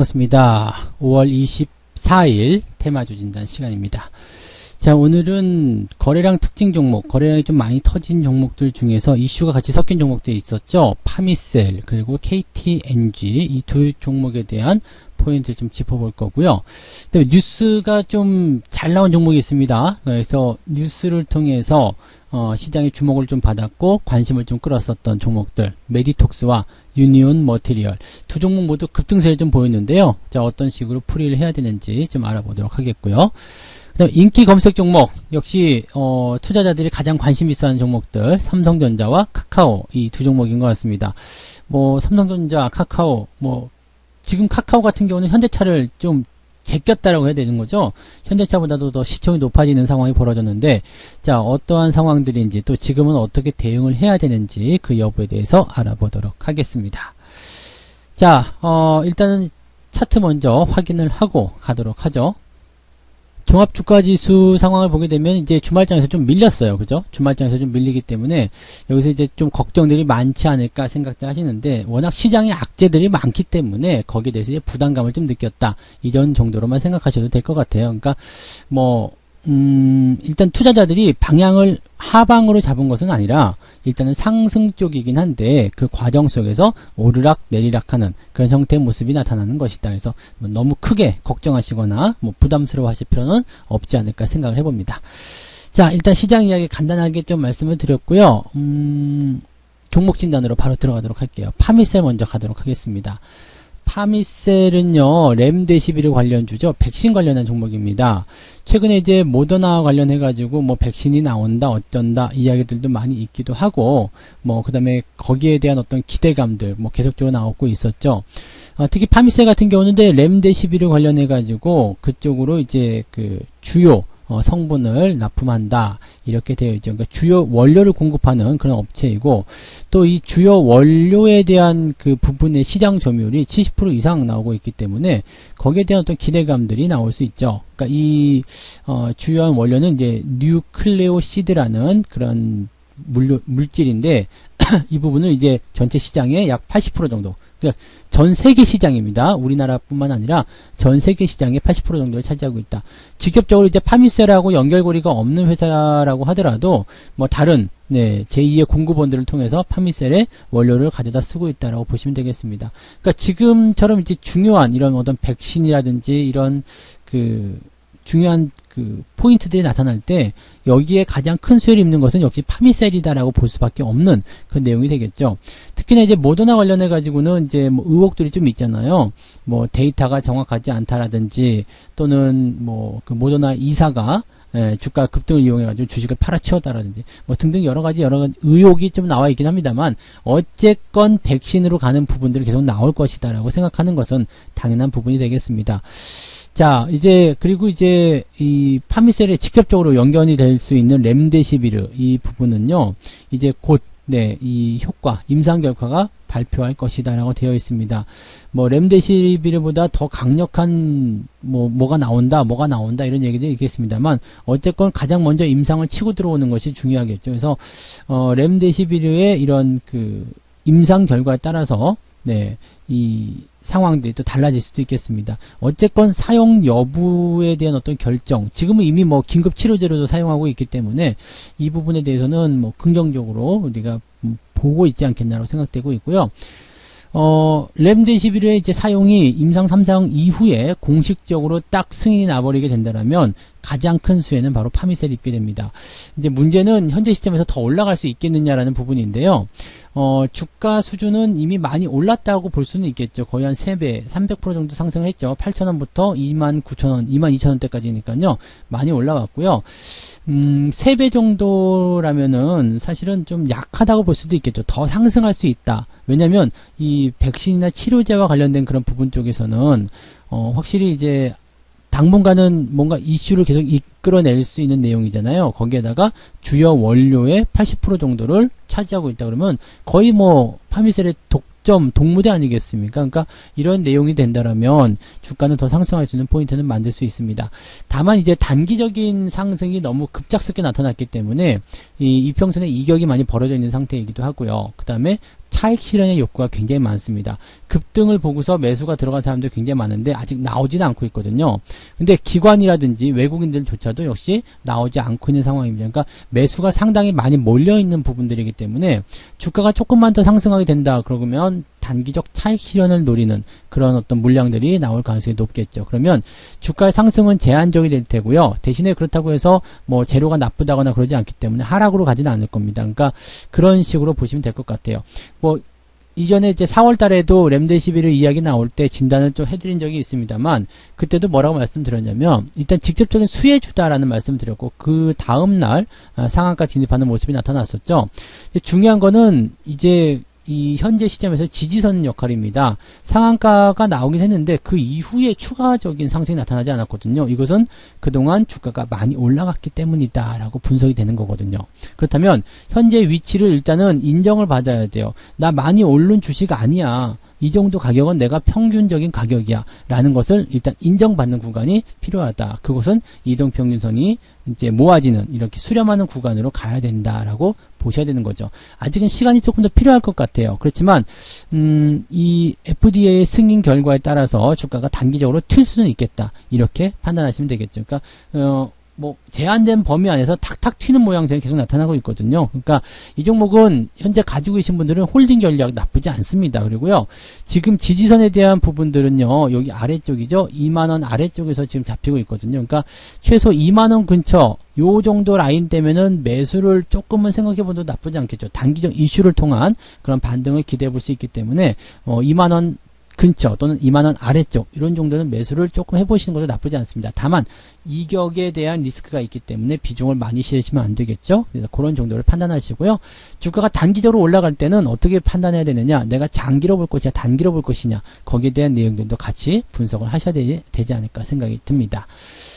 반갑습니다. 5월 24일 테마주 진단 시간입니다. 자, 오늘은 거래량 특징 종목, 거래량이 좀 많이 터진 종목들 중에서 이슈가 같이 섞인 종목들이 있었죠. 파미셀 그리고 KTNG 이 두 종목에 대한 포인트를 좀 짚어볼 거고요. 그다음에 뉴스가 좀 잘 나온 종목이 있습니다. 그래서 뉴스를 통해서 시장의 주목을 좀 받았고 관심을 좀 끌었었던 종목들, 메디톡스와 유니온 머티리얼 두 종목 모두 급등세를 좀 보였는데요. 자, 어떤 식으로 풀이를 해야 되는지 좀 알아보도록 하겠고요. 그다음 인기 검색 종목 역시 투자자들이 가장 관심 있어 하는 종목들, 삼성전자와 카카오 이 두 종목인 것 같습니다. 뭐 삼성전자, 카카오, 뭐 지금 카카오 같은 경우는 현대차를 좀 제꼈다라고 해야 되는 거죠. 현대차보다도 더 시총이 높아지는 상황이 벌어졌는데, 자, 어떠한 상황들인지 또 지금은 어떻게 대응을 해야 되는지 그 여부에 대해서 알아보도록 하겠습니다. 자, 일단은 차트 먼저 확인을 하고 가도록 하죠. 종합주가지수 상황을 보게 되면 이제 주말장에서 좀 밀렸어요. 그죠? 주말장에서 좀 밀리기 때문에 여기서 이제 좀 걱정들이 많지 않을까 생각들 하시는데, 워낙 시장에 악재들이 많기 때문에 거기에 대해서 이제 부담감을 좀 느꼈다. 이런 정도로만 생각하셔도 될 것 같아요. 그러니까 뭐 일단 투자자들이 방향을 하방으로 잡은 것은 아니라 일단은 상승 쪽이긴 한데 그 과정 속에서 오르락 내리락 하는 그런 형태의 모습이 나타나는 것이다. 그래서 너무 크게 걱정하시거나 뭐 부담스러워 하실 필요는 없지 않을까 생각을 해봅니다. 자, 일단 시장 이야기 간단하게 좀 말씀을 드렸고요. 종목 진단으로 바로 들어가도록 할게요. 파미셀 먼저 가도록 하겠습니다. 파미셀은요, 렘데시비르 관련주죠. 백신 관련한 종목입니다. 최근에 이제 모더나 관련해가지고 뭐 백신이 나온다, 어쩐다, 이야기들도 많이 있기도 하고, 뭐, 그 다음에 거기에 대한 어떤 기대감들, 뭐 계속적으로 나오고 있었죠. 특히 파미셀 같은 경우는 이제 렘데시비르 관련해가지고 그쪽으로 이제 그 주요 성분을 납품한다 이렇게 되어 있죠. 그러니까 주요 원료를 공급하는 그런 업체이고, 또 이 주요 원료에 대한 그 부분의 시장 점유율이 70% 이상 나오고 있기 때문에 거기에 대한 어떤 기대감들이 나올 수 있죠. 그러니까 이 주요한 원료는 이제 뉴클레오시드라는 그런 물질인데 이 부분을 이제 전체 시장의 약 80% 정도, 그러니까 전 세계 시장입니다. 우리나라뿐만 아니라 전 세계 시장의 80% 정도를 차지하고 있다. 직접적으로 이제 파미셀하고 연결고리가 없는 회사라고 하더라도 뭐 다른 제2의 공급원들을 통해서 파미셀의 원료를 가져다 쓰고 있다라고 보시면 되겠습니다. 그러니까 지금처럼 이제 중요한 이런 어떤 백신이라든지 이런 그 중요한 그 포인트들이 나타날 때 여기에 가장 큰 수혜를 입는 것은 역시 파미셀이다라고 볼 수밖에 없는 그런 내용이 되겠죠. 특히나 이제 모더나 관련해 가지고는 이제 뭐 의혹들이 좀 있잖아요. 뭐 데이터가 정확하지 않다라든지, 또는 뭐 그 모더나 이사가 주가 급등을 이용해가지고 주식을 팔아치웠다라든지 뭐 등등 여러 가지 의혹이 좀 나와 있긴 합니다만, 어쨌건 백신으로 가는 부분들이 계속 나올 것이다라고 생각하는 것은 당연한 부분이 되겠습니다. 자, 이제 그리고 이제 이 파미셀에 직접적으로 연결이 될 수 있는 렘데시비르 이 부분은요, 이제 곧 이 효과, 임상 결과가 발표할 것이다라고 되어 있습니다. 뭐 렘데시비르보다 더 강력한 뭐가 나온다 이런 얘기도 있겠습니다만, 어쨌건 가장 먼저 임상을 치고 들어오는 것이 중요하겠죠. 그래서 렘데시비르의 이런 그 임상 결과에 따라서 이 상황들이 또 달라질 수도 있겠습니다. 어쨌건 사용 여부에 대한 어떤 결정, 지금은 이미 뭐 긴급 치료제로도 사용하고 있기 때문에 이 부분에 대해서는 뭐 긍정적으로 우리가 보고 있지 않겠나라고 생각되고 있고요. 렘데시비르의 이제 사용이 임상 3상 이후에 공식적으로 딱 승인이 나버리게 된다면 가장 큰 수혜는 바로 파미셀이 입게 됩니다. 이제 문제는 현재 시점에서 더 올라갈 수 있겠느냐라는 부분인데요. 주가 수준은 이미 많이 올랐다고 볼 수는 있겠죠. 거의 한 3배, 300% 정도 상승했죠. 8,000원부터 22,000원, 22,000원대까지니까요. 많이 올라왔고요. 3배 정도라면은 사실은 좀 약하다고 볼 수도 있겠죠. 더 상승할 수 있다. 왜냐면 이 백신이나 치료제와 관련된 그런 부분 쪽에서는 확실히 이제 당분간은 뭔가 이슈를 계속 이끌어낼 수 있는 내용이잖아요. 거기에다가 주요 원료의 80% 정도를 차지하고 있다 그러면 거의 뭐 파미셀의 동무대 아니겠습니까? 그러니까 이런 내용이 된다라면 주가는 더 상승할 수 있는 포인트는 만들 수 있습니다. 다만 이제 단기적인 상승이 너무 급작스럽게 나타났기 때문에 이 이평선의 이격이 많이 벌어져 있는 상태이기도 하고요. 그 다음에 차익 실현의 욕구가 굉장히 많습니다. 급등을 보고서 매수가 들어간 사람들 굉장히 많은데 아직 나오지는 않고 있거든요. 근데 기관이라든지 외국인들조차도 역시 나오지 않고 있는 상황입니다. 그러니까 매수가 상당히 많이 몰려있는 부분들이기 때문에 주가가 조금만 더 상승하게 된다 그러면 단기적 차익 실현을 노리는 그런 어떤 물량들이 나올 가능성이 높겠죠. 그러면 주가의 상승은 제한적이 될 테고요. 대신에 그렇다고 해서 뭐 재료가 나쁘다거나 그러지 않기 때문에 하락으로 가지는 않을 겁니다. 그러니까 그런 식으로 보시면 될 것 같아요. 뭐 이전에 이제 4월 달에도 렘데시비르 이야기 나올 때 진단을 좀 해드린 적이 있습니다만 그때도 뭐라고 말씀드렸냐면 일단 직접적인 수혜주다라는 말씀을 드렸고 그 다음날 상한가 진입하는 모습이 나타났었죠. 중요한 거는 이제 이 현재 시점에서 지지선 역할입니다. 상한가가 나오긴 했는데 그 이후에 추가적인 상승이 나타나지 않았거든요. 이것은 그동안 주가가 많이 올라갔기 때문이다 라고 분석이 되는 거거든요. 그렇다면 현재 위치를 일단은 인정을 받아야 돼요. 나 많이 오른 주식 아니야. 이 정도 가격은 내가 평균적인 가격이야 라는 것을 일단 인정받는 구간이 필요하다. 그것은 이동평균선이 이제 모아지는 이렇게 수렴하는 구간으로 가야 된다라고 보셔야 되는 거죠. 아직은 시간이 조금 더 필요할 것 같아요. 그렇지만 이 FDA의 승인 결과에 따라서 주가가 단기적으로 튈 수는 있겠다. 이렇게 판단하시면 되겠죠. 그러니까 뭐 제한된 범위 안에서 탁탁 튀는 모양새는 계속 나타나고 있거든요. 그러니까 이 종목은 현재 가지고 계신 분들은 홀딩 전략 나쁘지 않습니다. 그리고요. 지금 지지선에 대한 부분들은요. 여기 아래쪽이죠. 2만원 아래쪽에서 지금 잡히고 있거든요. 그러니까 최소 2만원 근처 요 정도 라인 때면은 매수를 조금은 생각해 봐도 나쁘지 않겠죠. 단기적 이슈를 통한 그런 반등을 기대해 볼 수 있기 때문에 2만원 근처 또는 2만원 아래쪽 이런 정도는 매수를 조금 해보시는 것도 나쁘지 않습니다. 다만 이격에 대한 리스크가 있기 때문에 비중을 많이 실으시면 안 되겠죠. 그래서 그런 정도를 판단하시고요. 주가가 단기적으로 올라갈 때는 어떻게 판단해야 되느냐, 내가 장기로 볼 것이냐 단기로 볼 것이냐, 거기에 대한 내용들도 같이 분석을 하셔야 되지 않을까 생각이 듭니다.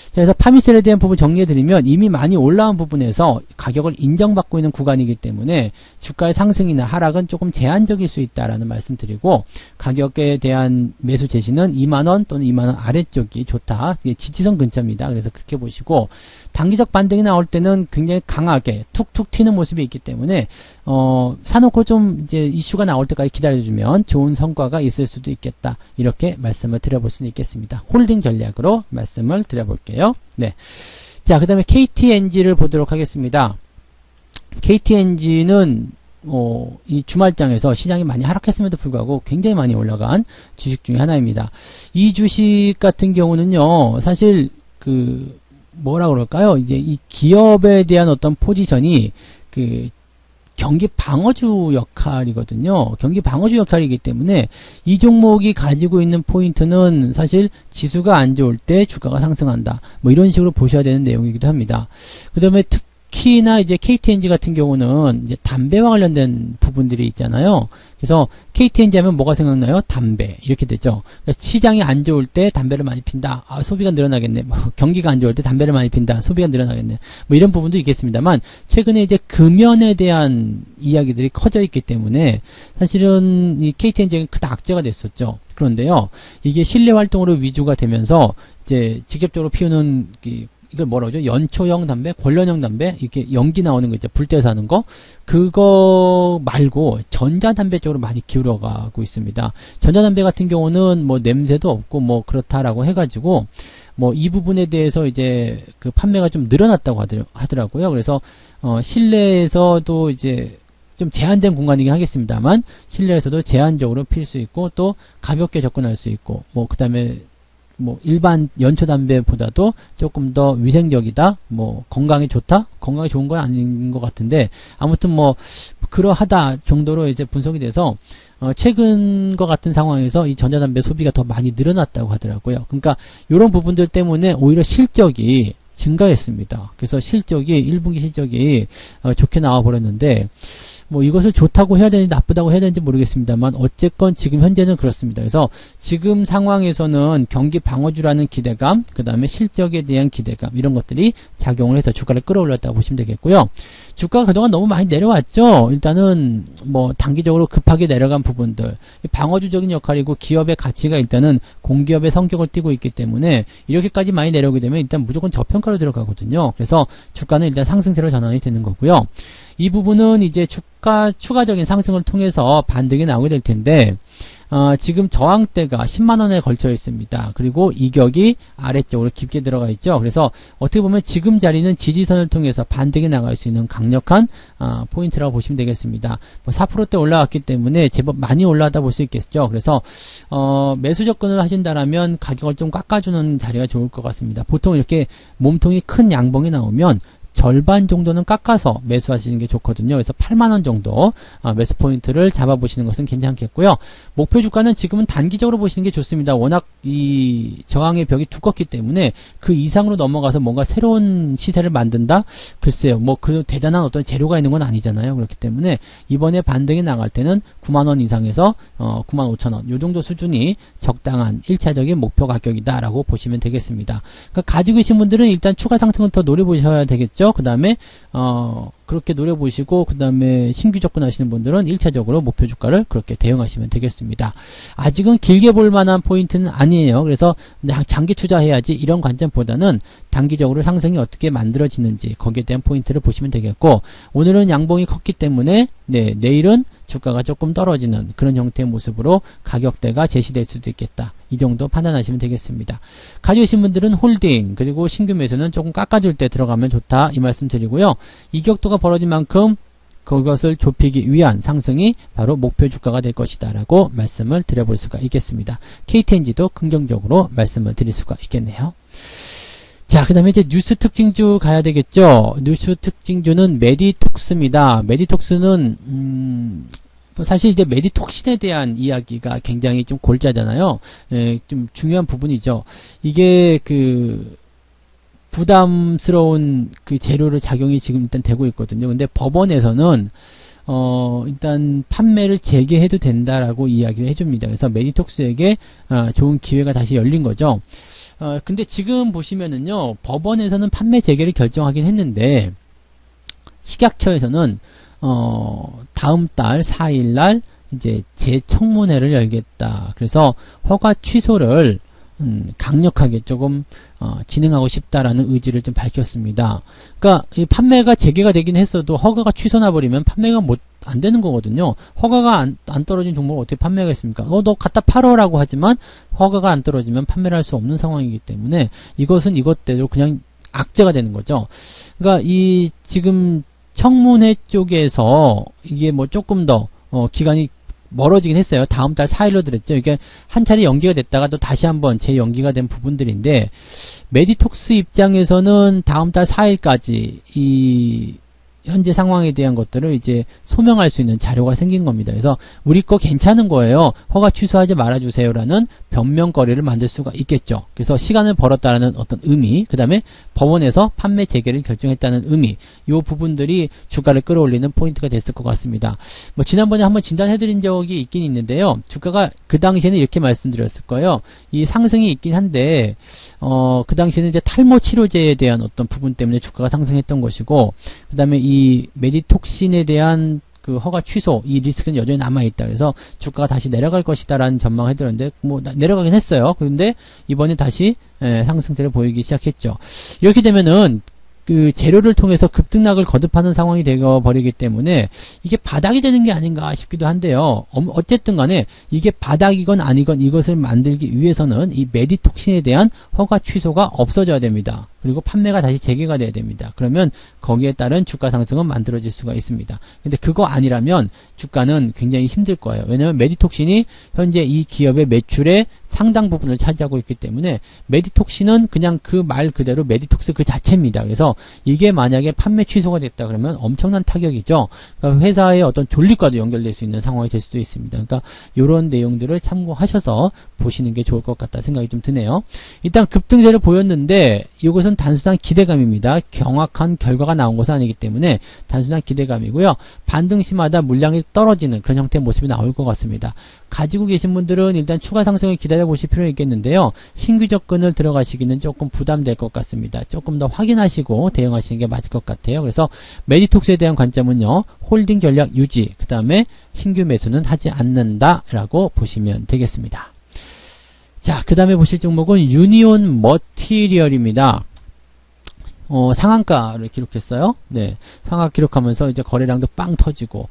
자, 그래서 파미셀에 대한 부분 정리해드리면 이미 많이 올라온 부분에서 가격을 인정받고 있는 구간이기 때문에 주가의 상승이나 하락은 조금 제한적일 수 있다라는 말씀 드리고, 가격에 대한 매수 제시는 2만원 또는 2만원 아래쪽이 좋다. 이게 지지선 근처입니다. 그래서 그렇게 보시고, 단기적 반등이 나올 때는 굉장히 강하게 툭툭 튀는 모습이 있기 때문에 사놓고 좀 이제 이슈가 나올 때까지 기다려주면 좋은 성과가 있을 수도 있겠다. 이렇게 말씀을 드려볼 수는 있겠습니다. 홀딩 전략으로 말씀을 드려볼게요. 네. 자, 그 다음에 KTNG를 보도록 하겠습니다. KTNG는 이 주말장에서 시장이 많이 하락했음에도 불구하고 굉장히 많이 올라간 주식 중에 하나입니다. 이 주식 같은 경우는요, 사실 뭐라 그럴까요? 이제 이 기업에 대한 어떤 포지션이 경기 방어주 역할이거든요. 경기 방어주 역할이기 때문에 이 종목이 가지고 있는 포인트는 사실 지수가 안 좋을 때 주가가 상승한다. 뭐 이런 식으로 보셔야 되는 내용이기도 합니다. 그 다음에 특히나 이제 KTNG 같은 경우는 이제 담배와 관련된 부분들이 있잖아요. 그래서 KTNG 하면 뭐가 생각나요? 담배. 이렇게 되죠. 그러니까 시장이 안 좋을 때 담배를 많이 핀다. 아, 소비가 늘어나겠네. 뭐, 경기가 안 좋을 때 담배를 많이 핀다. 소비가 늘어나겠네. 뭐 이런 부분도 있겠습니다만, 최근에 이제 금연에 대한 이야기들이 커져 있기 때문에 사실은 이 KTNG가 크다 악재가 됐었죠. 그런데요, 이게 실내 활동으로 위주가 되면서 이제 직접적으로 피우는 이걸 뭐라고 하죠? 연초형 담배, 권련형 담배, 이렇게 연기 나오는 거 있죠. 불 떼서 하는 거. 그거 말고 전자담배 쪽으로 많이 기울어가고 있습니다. 전자담배 같은 경우는 뭐 냄새도 없고 뭐 그렇다라고 해가지고 뭐 이 부분에 대해서 이제 판매가 좀 늘어났다고 하더라고요. 그래서 실내에서도 이제 좀 제한된 공간이긴 하겠습니다만 실내에서도 제한적으로 필 수 있고 또 가볍게 접근할 수 있고 뭐 그 다음에 뭐 일반 연초 담배보다도 조금 더 위생적이다, 뭐 건강에 좋다, 건강에 좋은 건 아닌 것 같은데 아무튼 뭐 그러하다 정도로 이제 분석이 돼서 최근과 같은 상황에서 이 전자담배 소비가 더 많이 늘어났다고 하더라고요. 그러니까 이런 부분들 때문에 오히려 실적이 증가했습니다. 그래서 실적이 1분기 실적이 좋게 나와 버렸는데 뭐 이것을 좋다고 해야 되는지 나쁘다고 해야 되는지 모르겠습니다만 어쨌건 지금 현재는 그렇습니다. 그래서 지금 상황에서는 경기 방어주라는 기대감, 그 다음에 실적에 대한 기대감 이런 것들이 작용을 해서 주가를 끌어올렸다고 보시면 되겠고요. 주가가 그동안 너무 많이 내려왔죠. 일단은 뭐 단기적으로 급하게 내려간 부분들 방어주적인 역할이고 기업의 가치가 일단은 공기업의 성격을 띠고 있기 때문에 이렇게까지 많이 내려오게 되면 일단 무조건 저평가로 들어가거든요. 그래서 주가는 일단 상승세로 전환이 되는 거고요. 이 부분은 이제 추가적인 상승을 통해서 반등이 나오게 될 텐데, 지금 저항대가 10만원에 걸쳐 있습니다. 그리고 이격이 아래쪽으로 깊게 들어가 있죠. 그래서 어떻게 보면 지금 자리는 지지선을 통해서 반등이 나갈 수 있는 강력한 포인트라고 보시면 되겠습니다. 뭐 4%대 올라왔기 때문에 제법 많이 올라왔다 볼 수 있겠죠. 그래서 매수 접근을 하신다라면 가격을 좀 깎아주는 자리가 좋을 것 같습니다. 보통 이렇게 몸통이 큰 양봉이 나오면 절반 정도는 깎아서 매수하시는 게 좋거든요. 그래서 8만원 정도 매수 포인트를 잡아보시는 것은 괜찮겠고요. 목표 주가는 지금은 단기적으로 보시는 게 좋습니다. 워낙 이 저항의 벽이 두껍기 때문에 그 이상으로 넘어가서 뭔가 새로운 시세를 만든다? 글쎄요. 뭐 그 대단한 어떤 재료가 있는 건 아니잖아요. 그렇기 때문에 이번에 반등이 나갈 때는 9만원 이상에서 9만 5천원 요 정도 수준이 적당한 1차적인 목표 가격이다라고 보시면 되겠습니다. 그러니까 가지고 계신 분들은 일단 추가 상승을 더 노려보셔야 되겠죠. 그 다음에 그렇게 노려보시고 그 다음에 신규 접근하시는 분들은 1차적으로 목표 주가를 그렇게 대응하시면 되겠습니다. 아직은 길게 볼 만한 포인트는 아니에요. 그래서 장기 투자해야지 이런 관점보다는 단기적으로 상승이 어떻게 만들어지는지 거기에 대한 포인트를 보시면 되겠고, 오늘은 양봉이 컸기 때문에 내일은 주가가 조금 떨어지는 그런 형태의 모습으로 가격대가 제시될 수도 있겠다. 이 정도 판단하시면 되겠습니다. 가지고 계신 분들은 홀딩, 그리고 신규 매수는 조금 깎아줄 때 들어가면 좋다. 이 말씀 드리고요. 이격도가 벌어진 만큼 그것을 좁히기 위한 상승이 바로 목표 주가가 될 것이다 라고 말씀을 드려볼 수가 있겠습니다. KTNG도 긍정적으로 말씀을 드릴 수가 있겠네요. 자, 그 다음에 이제 뉴스 특징주 가야 되겠죠. 뉴스 특징주는 메디톡스입니다. 메디톡스는 사실 이제 메디톡신에 대한 이야기가 굉장히 좀 골자잖아요. 좀 중요한 부분이죠. 이게 부담스러운 재료를 작용이 지금 일단 되고 있거든요. 근데 법원에서는 일단 판매를 재개해도 된다라고 이야기를 해줍니다. 그래서 메디톡스에게 좋은 기회가 다시 열린 거죠. 근데 지금 보시면은요, 법원에서는 판매 재개를 결정하긴 했는데, 식약처에서는, 다음 달 4일날, 이제 재청문회를 열겠다. 그래서 허가 취소를, 강력하게 조금, 진행하고 싶다라는 의지를 좀 밝혔습니다. 그러니까, 이 판매가 재개가 되긴 했어도 허가가 취소나 버리면 판매가 안 되는 거거든요. 허가가 안 떨어진 종목을 어떻게 판매하겠습니까? 너 갖다 팔어라고 하지만 허가가 안 떨어지면 판매를 할 수 없는 상황이기 때문에 이것은 이것대로 그냥 악재가 되는 거죠. 그러니까 이 지금 청문회 쪽에서 이게 뭐 조금 더 기간이 멀어지긴 했어요. 다음 달 4일로 들었죠. 이게 한 차례 연기가 됐다가 또 다시 한번 재연기가 된 부분들인데, 메디톡스 입장에서는 다음 달 4일까지 이 현재 상황에 대한 것들을 이제 소명할 수 있는 자료가 생긴 겁니다. 그래서 우리 거 괜찮은 거예요. 허가 취소하지 말아주세요라는 변명거리를 만들 수가 있겠죠. 그래서 시간을 벌었다는 어떤 의미, 그 다음에 법원에서 판매 재개를 결정했다는 의미, 이 부분들이 주가를 끌어올리는 포인트가 됐을 것 같습니다. 뭐 지난번에 한번 진단해드린 적이 있긴 있는데요. 주가가 그 당시에는 이렇게 말씀드렸을 거예요. 이 상승이 있긴 한데 그 당시에는 이제 탈모 치료제에 대한 어떤 부분 때문에 주가가 상승했던 것이고, 그 다음에 이 메디톡신에 대한 그 허가 취소, 이 리스크는 여전히 남아있다. 그래서 주가가 다시 내려갈 것이다 라는 전망을 해드렸는데, 뭐 내려가긴 했어요. 그런데 이번에 다시 상승세를 보이기 시작했죠. 이렇게 되면은 그 재료를 통해서 급등락을 거듭하는 상황이 되어버리기 때문에 이게 바닥이 되는 게 아닌가 싶기도 한데요. 어쨌든 간에 이게 바닥이건 아니건 이것을 만들기 위해서는 이 메디톡신에 대한 허가 취소가 없어져야 됩니다. 그리고 판매가 다시 재개가 돼야 됩니다. 그러면 거기에 따른 주가 상승은 만들어질 수가 있습니다. 근데 그거 아니라면 주가는 굉장히 힘들 거예요. 왜냐하면 메디톡신이 현재 이 기업의 매출의 상당 부분을 차지하고 있기 때문에 메디톡신은 그냥 그 말 그대로 메디톡스 그 자체입니다. 그래서 이게 만약에 판매 취소가 됐다 그러면 엄청난 타격이죠. 그러니까 회사의 어떤 존립과도 연결될 수 있는 상황이 될 수도 있습니다. 그러니까 이런 내용들을 참고하셔서 보시는 게 좋을 것 같다 생각이 좀 드네요. 일단 급등세를 보였는데 이것은 단순한 기대감입니다. 정확한 결과가 나온 것은 아니기 때문에 단순한 기대감이고요. 반등시마다 물량이 떨어지는 그런 형태의 모습이 나올 것 같습니다. 가지고 계신 분들은 일단 추가 상승을 기다려 보실 필요가 있겠는데요. 신규 접근을 들어가시기는 조금 부담될 것 같습니다. 조금 더 확인하시고 대응하시는 게 맞을 것 같아요. 그래서 메디톡스에 대한 관점은요, 홀딩 전략 유지, 그 다음에 신규 매수는 하지 않는다 라고 보시면 되겠습니다. 자, 그 다음에 보실 종목은 유니온 머티리얼입니다. 상한가를 기록했어요. 네. 상한가 기록하면서 이제 거래량도 빵 터지고,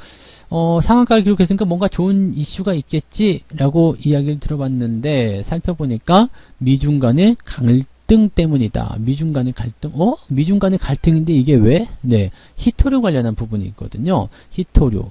상한가를 기록했으니까 뭔가 좋은 이슈가 있겠지라고 이야기를 들어봤는데, 살펴보니까 미중 간의 갈등 때문이다. 미중 간의 갈등? 미중 간의 갈등인데 이게 왜? 네. 히토류 관련한 부분이 있거든요. 히토류.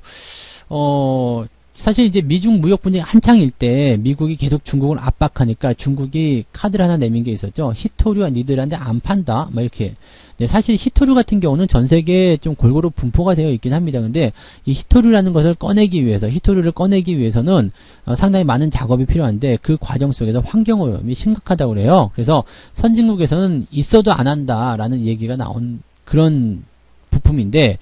사실 이제 미중 무역 분쟁이 한창일 때 미국이 계속 중국을 압박하니까 중국이 카드를 하나 내민 게 있었죠. 히토류와 니들한테 안 판다. 막 이렇게. 네, 사실 히토류 같은 경우는 전 세계에 좀 골고루 분포가 되어 있긴 합니다. 근데 이 히토류라는 것을 꺼내기 위해서, 히토류를 꺼내기 위해서는 상당히 많은 작업이 필요한데 그 과정 속에서 환경오염이 심각하다고 그래요. 그래서 선진국에서는 있어도 안 한다라는 얘기가 나온 그런 부품인데,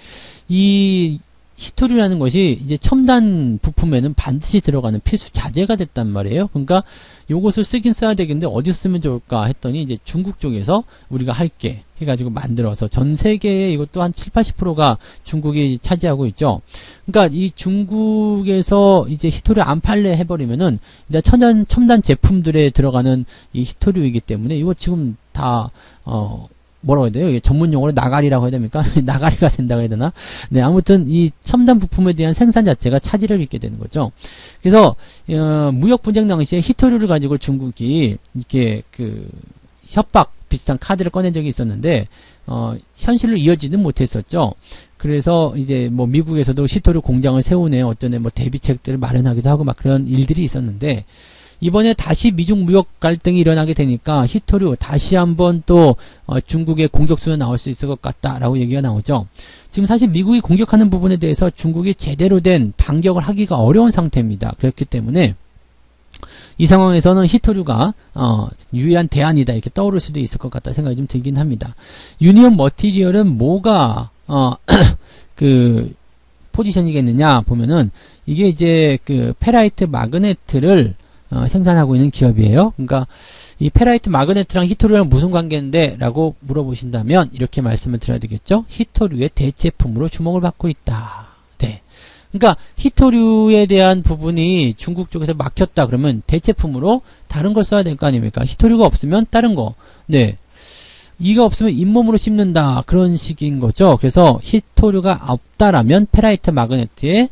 이 히토류라는 것이 이제 첨단 부품에는 반드시 들어가는 필수 자재가 됐단 말이에요. 그러니까 요것을 쓰긴 써야 되겠는데 어디 쓰면 좋을까 했더니 이제 중국 쪽에서 우리가 할게 해가지고 만들어서 전 세계에 이것도 한 7, 80%가 중국이 차지하고 있죠. 그러니까 이 중국에서 이제 히토류 안 팔래 해버리면은 이제 첨단 제품들에 들어가는 이 히토류이기 때문에 이거 지금 다 뭐라고 해야 돼요? 이게 전문 용어로 나가리라고 해야 됩니까? 나가리가 된다고 해야 되나? 네, 아무튼 이 첨단 부품에 대한 생산 자체가 차질을 빚게 되는 거죠. 그래서 무역 분쟁 당시에 히토류를 가지고 중국이 이렇게 그 협박 비슷한 카드를 꺼낸 적이 있었는데 현실로 이어지는 못했었죠. 그래서 이제 뭐 미국에서도 히토류 공장을 세우네 어쩌네 뭐 대비책들을 마련하기도 하고 막 그런 일들이 있었는데, 이번에 다시 미중 무역 갈등이 일어나게 되니까 히토류 다시 한번 또 중국의 공격수가 나올 수 있을 것 같다라고 얘기가 나오죠. 지금 사실 미국이 공격하는 부분에 대해서 중국이 제대로 된 반격을 하기가 어려운 상태입니다. 그렇기 때문에 이 상황에서는 히토류가 유일한 대안이다 이렇게 떠오를 수도 있을 것 같다 생각이 좀 들긴 합니다. 유니온 머티리얼은 뭐가 그 포지션이겠느냐 보면은 이게 이제 그 페라이트 마그네트를 생산하고 있는 기업이에요. 그러니까 이 페라이트 마그네트랑 히토류랑 무슨 관계인데? 라고 물어보신다면 이렇게 말씀을 드려야 되겠죠. 히토류의 대체품으로 주목을 받고 있다. 네. 그러니까 히토류에 대한 부분이 중국 쪽에서 막혔다 그러면 대체품으로 다른 걸 써야 될 거 아닙니까? 히토류가 없으면 다른 거. 네. 이가 없으면 잇몸으로 씹는다. 그런 식인 거죠. 그래서 히토류가 없다라면 페라이트 마그네트의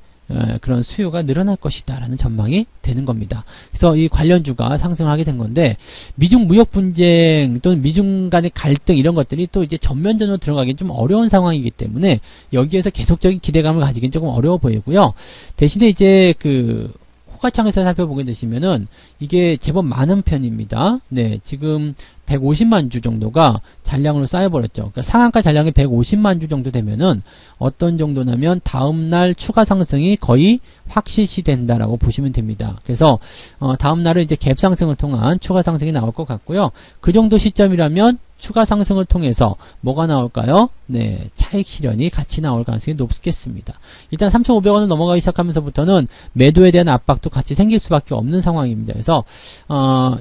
그런 수요가 늘어날 것이다 라는 전망이 되는 겁니다. 그래서 이 관련주가 상승하게 된 건데, 미중 무역 분쟁 또는 미중 간의 갈등 이런 것들이 또 이제 전면전으로 들어가기 좀 어려운 상황이기 때문에 여기에서 계속적인 기대감을 가지긴 조금 어려워 보이고요. 대신에 이제 그 호가창에서 살펴보게 되시면은 이게 제법 많은 편입니다. 네, 지금 150만 주 정도가 잔량으로 쌓여버렸죠. 그러니까 상한가 잔량이 150만 주 정도 되면은 어떤 정도냐면 다음날 추가 상승이 거의 확실시 된다라고 보시면 됩니다. 그래서 다음날은 이제 갭 상승을 통한 추가 상승이 나올 것 같고요. 그 정도 시점이라면 추가 상승을 통해서 뭐가 나올까요? 네, 차익 실현이 같이 나올 가능성이 높겠습니다. 일단 3,500원을 넘어가기 시작하면서부터는 매도에 대한 압박도 같이 생길 수밖에 없는 상황입니다. 그래서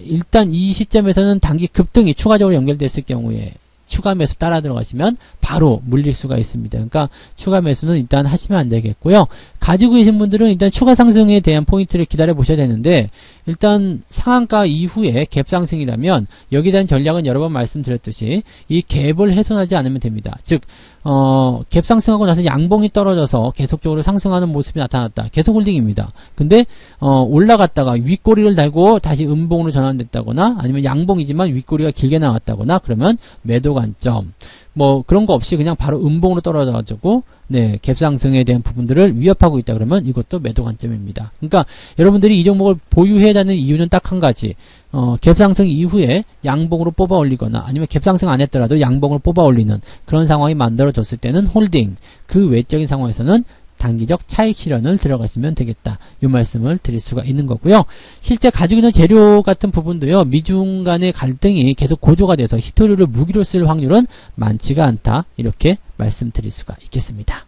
일단 이 시점에서는 단기 급등이 추가적으로 연결됐을 경우에 추가 매수 따라 들어가시면 바로 물릴 수가 있습니다. 그러니까 추가 매수는 일단 하시면 안 되겠고요. 가지고 계신 분들은 일단 추가 상승에 대한 포인트를 기다려 보셔야 되는데, 일단 상한가 이후에 갭 상승이라면 여기에 대한 전략은 여러 번 말씀드렸듯이 이 갭을 훼손하지 않으면 됩니다. 즉 갭 상승하고 나서 양봉이 떨어져서 계속적으로 상승하는 모습이 나타났다. 계속 홀딩입니다. 근데 올라갔다가 윗꼬리를 달고 다시 음봉으로 전환됐다거나 아니면 양봉이지만 윗꼬리가 길게 나왔다거나 그러면 매도 관점. 뭐 그런 거 없이 그냥 바로 음봉으로 떨어져가지고 네, 갭 상승에 대한 부분들을 위협하고 있다 그러면 이것도 매도 관점입니다. 그러니까 여러분들이 이 종목을 보유해야 되는 이유는 딱 한 가지. 갭 상승 이후에 양봉으로 뽑아 올리거나 아니면 갭 상승 안 했더라도 양봉을 뽑아 올리는 그런 상황이 만들어졌을 때는 홀딩, 그 외적인 상황에서는 단기적 차익 실현을 들어가시면 되겠다. 이 말씀을 드릴 수가 있는 거고요. 실제 가지고 있는 재료 같은 부분도요. 미중 간의 갈등이 계속 고조가 돼서 히토류를 무기로 쓸 확률은 많지가 않다. 이렇게 말씀드릴 수가 있겠습니다.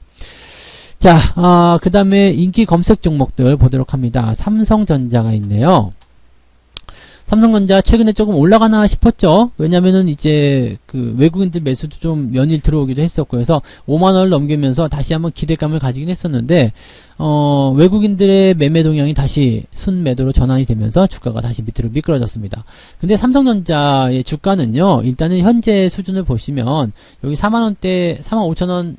자, 그 다음에 인기 검색 종목들 보도록 합니다. 삼성전자가 있네요. 삼성전자 최근에 조금 올라가나 싶었죠. 왜냐면은 이제 그 외국인들 매수도 좀 연일 들어오기도 했었고 그래서 5만원을 넘기면서 다시 한번 기대감을 가지긴 했었는데 외국인들의 매매 동향이 다시 순매도로 전환이 되면서 주가가 다시 밑으로 미끄러졌습니다. 근데 삼성전자의 주가는요, 일단은 현재 수준을 보시면 여기 4만원대 45,000원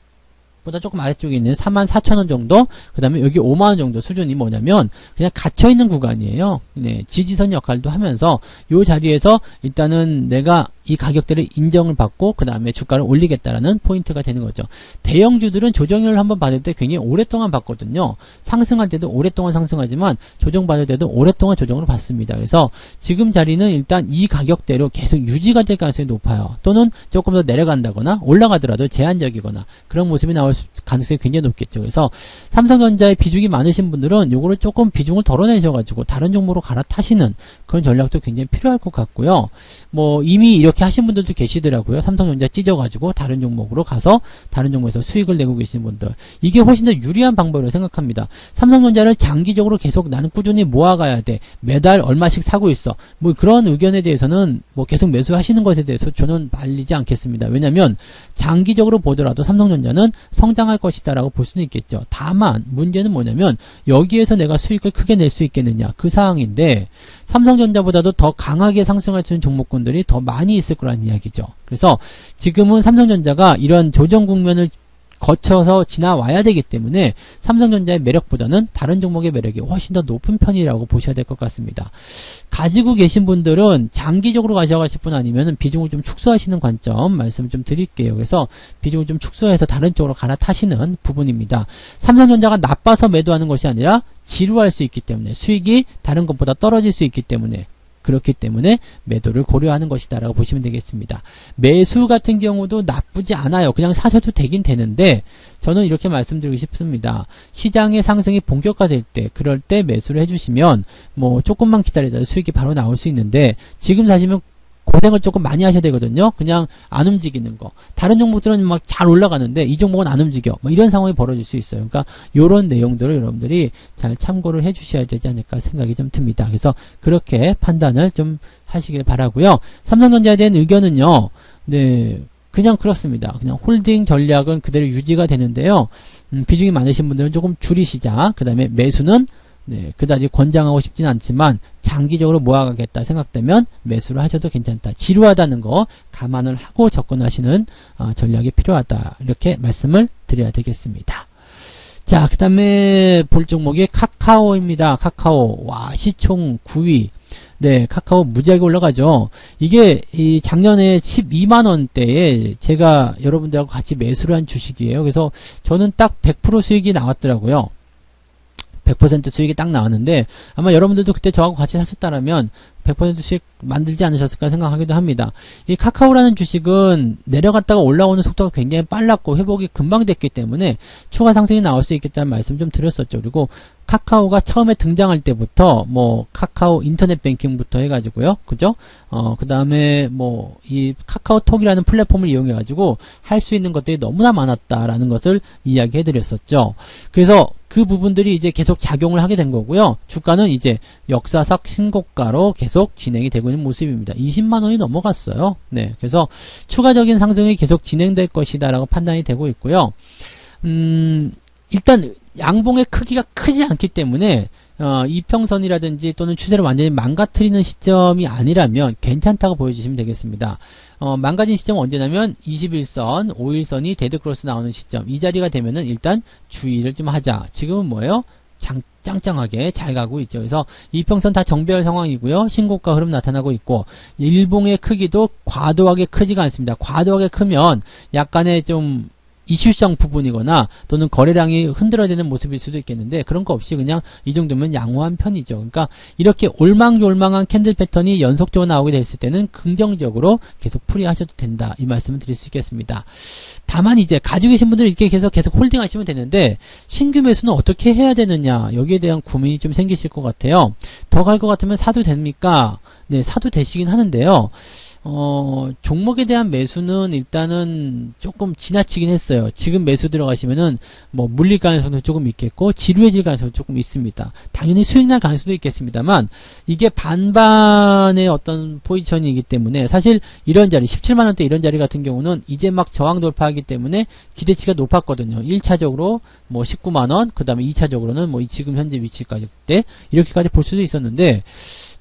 보다 조금 아래쪽에 있는 44,000원 정도, 그 다음에 여기 5만원 정도 수준이 뭐냐면 그냥 갇혀있는 구간이에요. 네, 지지선 역할도 하면서 요 자리에서 일단은 내가 이 가격대를 인정을 받고 그 다음에 주가를 올리겠다라는 포인트가 되는 거죠. 대형주들은 조정을 한번 받을 때 굉장히 오랫동안 받거든요. 상승할 때도 오랫동안 상승하지만 조정받을 때도 오랫동안 조정을 받습니다. 그래서 지금 자리는 일단 이 가격대로 계속 유지가 될 가능성이 높아요. 또는 조금 더 내려간다거나 올라가더라도 제한적이거나 그런 모습이 나올 가능성이 굉장히 높겠죠. 그래서 삼성전자에 비중이 많으신 분들은 요거를 조금 비중을 덜어내셔가지고 다른 종목으로 갈아타시는 그런 전략도 굉장히 필요할 것 같고요. 뭐 이미 이렇게 하신 분들도 계시더라고요. 삼성전자 찢어가지고 다른 종목으로 가서 다른 종목에서 수익을 내고 계시는 분들, 이게 훨씬 더 유리한 방법이라고 생각합니다. 삼성전자를 장기적으로 계속 나는 꾸준히 모아가야 돼, 매달 얼마씩 사고 있어, 뭐 그런 의견에 대해서는 뭐 계속 매수하시는 것에 대해서 저는 말리지 않겠습니다. 왜냐면 장기적으로 보더라도 삼성전자는 성장할 것이다 라고 볼 수는 있겠죠. 다만 문제는 뭐냐면 여기에서 내가 수익을 크게 낼 수 있겠느냐, 그 사항인데 삼성전자보다도 더 강하게 상승할 수 있는 종목군들이 더 많이 있을 거란 이야기죠. 그래서 지금은 삼성전자가 이런 조정 국면을 거쳐서 지나와야 되기 때문에 삼성전자의 매력보다는 다른 종목의 매력이 훨씬 더 높은 편이라고 보셔야 될 것 같습니다. 가지고 계신 분들은 장기적으로 가져가실 분 아니면 비중을 좀 축소하시는 관점 말씀을 좀 드릴게요. 그래서 비중을 좀 축소해서 다른 쪽으로 갈아타시는 부분입니다. 삼성전자가 나빠서 매도하는 것이 아니라 지루할 수 있기 때문에, 수익이 다른 것보다 떨어질 수 있기 때문에, 그렇기 때문에 매도를 고려하는 것이다 라고 보시면 되겠습니다. 매수 같은 경우도 나쁘지 않아요. 그냥 사셔도 되긴 되는데 저는 이렇게 말씀드리고 싶습니다. 시장의 상승이 본격화될 때, 그럴 때 매수를 해주시면 뭐 조금만 기다리다가 수익이 바로 나올 수 있는데, 지금 사시면 고생을 조금 많이 하셔야 되거든요. 그냥 안 움직이는 거. 다른 종목들은 막 잘 올라가는데 이 종목은 안 움직여. 뭐 이런 상황이 벌어질 수 있어요. 그러니까 이런 내용들을 여러분들이 잘 참고를 해 주셔야 되지 않을까 생각이 좀 듭니다. 그래서 그렇게 판단을 좀 하시길 바라고요. 삼성전자에 대한 의견은요, 네, 그냥 그렇습니다. 그냥 홀딩 전략은 그대로 유지가 되는데요. 비중이 많으신 분들은 조금 줄이시자. 그 다음에 매수는 네, 그다지 권장하고 싶지는 않지만 장기적으로 모아가겠다 생각되면 매수를 하셔도 괜찮다. 지루하다는 거 감안을 하고 접근하시는 전략이 필요하다. 이렇게 말씀을 드려야 되겠습니다. 자, 그 다음에 볼 종목이 카카오입니다. 카카오. 와, 시총 9위. 네, 카카오 무지하게 올라가죠. 이게 이 작년에 12만원대에 제가 여러분들하고 같이 매수를 한 주식이에요. 그래서 저는 딱 100% 수익이 나왔더라고요. 100% 수익이 딱 나왔는데 아마 여러분들도 그때 저하고 같이 사셨다라면 100% 수익 만들지 않으셨을까 생각하기도 합니다. 이 카카오라는 주식은 내려갔다가 올라오는 속도가 굉장히 빨랐고 회복이 금방 됐기 때문에 추가 상승이 나올 수 있겠다는 말씀 좀 드렸었죠. 그리고 카카오가 처음에 등장할 때부터 뭐 카카오 인터넷 뱅킹부터 해가지고요, 그죠? 그 다음에 뭐 이 카카오톡이라는 플랫폼을 이용해가지고 할 수 있는 것들이 너무나 많았다라는 것을 이야기해드렸었죠. 그래서 그 부분들이 이제 계속 작용을 하게 된 거고요. 주가는 이제 역사상 신고가로 계속 진행이 되고 있는 모습입니다. 20만원이 넘어갔어요. 네, 그래서 추가적인 상승이 계속 진행될 것이다라고 판단이 되고 있고요. 일단 양봉의 크기가 크지 않기 때문에 이평선이라든지 또는 추세를 완전히 망가뜨리는 시점이 아니라면 괜찮다고 보여주시면 되겠습니다. 망가진 시점은 언제냐면 21선, 5일선이 데드크로스 나오는 시점, 이 자리가 되면은 일단 주의를 좀 하자. 지금은 뭐예요? 짱짱하게 잘 가고 있죠. 그래서 이평선 다 정배열 상황이고요. 신고가 흐름 나타나고 있고, 일봉의 크기도 과도하게 크지가 않습니다. 과도하게 크면 약간의 좀 이슈성 부분이거나 또는 거래량이 흔들어지는 모습일 수도 있겠는데 그런 거 없이 그냥 이 정도면 양호한 편이죠. 그러니까 이렇게 올망졸망한 캔들 패턴이 연속적으로 나오게 됐을 때는 긍정적으로 계속 풀이하셔도 된다, 이 말씀을 드릴 수 있겠습니다. 다만 이제 가지고 계신 분들은 이렇게 계속 홀딩 하시면 되는데 신규 매수는 어떻게 해야 되느냐, 여기에 대한 고민이 좀 생기실 것 같아요. 더 갈 것 같으면 사도 됩니까? 네, 사도 되시긴 하는데요. 종목에 대한 매수는 일단은 조금 지나치긴 했어요. 지금 매수 들어가시면은 뭐 물릴 가능성도 조금 있겠고 지루해질 가능성도 조금 있습니다. 당연히 수익 날 가능성도 있겠습니다만 이게 반반의 어떤 포지션이기 때문에 사실 이런 자리 17만원대 이런 자리 같은 경우는 이제 막 저항 돌파하기 때문에 기대치가 높았거든요. 1차적으로 뭐 19만원 그 다음에 2차적으로는 뭐 지금 현재 위치까지 때 이렇게까지 볼 수도 있었는데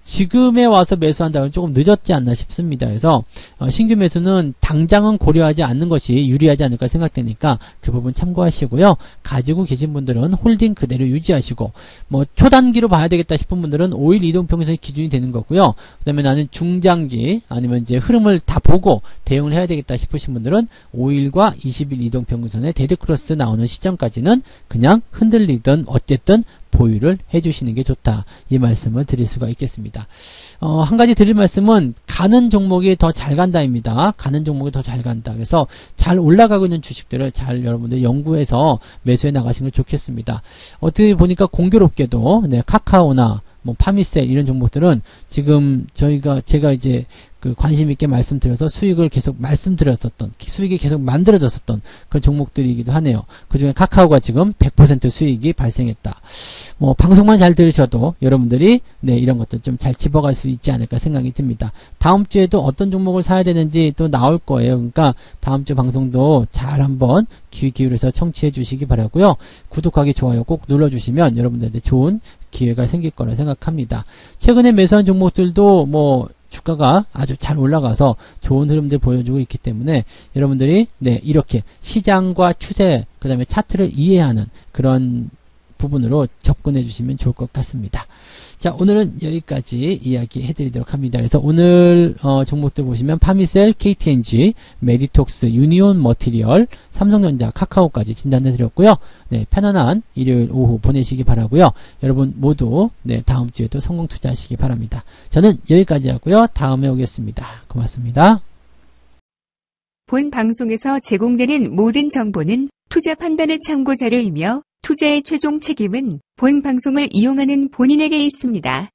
지금에 와서 매수한다면 조금 늦었지 않나 싶습니다. 그래서 신규 매수는 당장은 고려하지 않는 것이 유리하지 않을까 생각되니까 그 부분 참고하시고요. 가지고 계신 분들은 홀딩 그대로 유지하시고 뭐 초단기로 봐야 되겠다 싶은 분들은 5일 이동평균선이 기준이 되는 거고요. 그 다음에 나는 중장기 아니면 이제 흐름을 다 보고 대응을 해야 되겠다 싶으신 분들은 5일과 20일 이동평균선의 데드크로스 나오는 시점까지는 그냥 흔들리든 어쨌든 보유를 해주시는 게 좋다. 이 말씀을 드릴 수가 있겠습니다. 한 가지 드릴 말씀은 가는 종목이 더 잘 간다입니다. 가는 종목이 더 잘 간다. 그래서 잘 올라가고 있는 주식들을 잘 여러분들 연구해서 매수해 나가시는 게 좋겠습니다. 어떻게 보니까 공교롭게도 네, 카카오나 뭐 파미셀 이런 종목들은 지금 제가 이제 그 관심 있게 말씀드려서 수익을 계속 말씀드렸었던 수익이 계속 만들어졌었던 그런 종목들이기도 하네요. 그중에 카카오가 지금 100% 수익이 발생했다. 뭐 방송만 잘 들으셔도 여러분들이 네 이런 것들 좀 잘 집어갈 수 있지 않을까 생각이 듭니다. 다음 주에도 어떤 종목을 사야 되는지 또 나올 거예요. 그러니까 다음 주 방송도 잘 한번 귀 기울여서 청취해 주시기 바라고요. 구독하기 좋아요 꼭 눌러주시면 여러분들한테 좋은 기회가 생길 거라 생각합니다. 최근에 매수한 종목들도 뭐 주가가 아주 잘 올라가서 좋은 흐름들 보여주고 있기 때문에 여러분들이 네 이렇게 시장과 추세 그 다음에 차트를 이해하는 그런 부분으로 접근해 주시면 좋을 것 같습니다. 자, 오늘은 여기까지 이야기 해드리도록 합니다. 그래서 오늘 종목들 보시면 파미셀, KTNG, 메디톡스, 유니온 머티리얼, 삼성전자, 카카오까지 진단해 드렸고요. 네, 편안한 일요일 오후 보내시기 바라고요. 여러분 모두 네, 다음 주에도 성공 투자하시기 바랍니다. 저는 여기까지 하고요. 다음에 오겠습니다. 고맙습니다. 본 방송에서 제공되는 모든 정보는 투자 판단의 참고 자료이며 투자의 최종 책임은 본 방송을 이용하는 본인에게 있습니다.